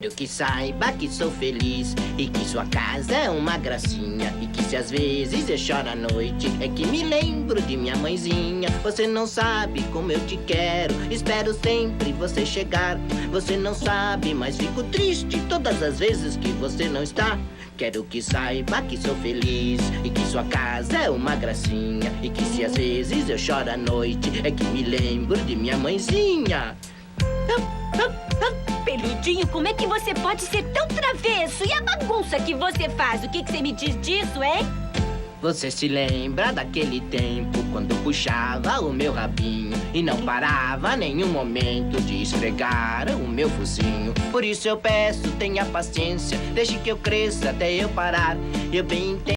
Quero que saiba que sou feliz e que sua casa é uma gracinha. E que se às vezes eu choro à noite é que me lembro de minha mãezinha. Você não sabe como eu te quero, espero sempre você chegar. Você não sabe, mas fico triste todas as vezes que você não está. Quero que saiba que sou feliz e que sua casa é uma gracinha. E que se às vezes eu choro à noite é que me lembro de minha mãezinha. Peludinho, como é que você pode ser tão travesso? E a bagunça que você faz? O que você me diz disso, hein? Você se lembra daquele tempo quando puxava o meu rabinho e não parava nenhum momento de esfregar o meu focinho? Por isso eu peço, tenha paciência, deixe que eu cresça até eu parar. Eu bem entendo.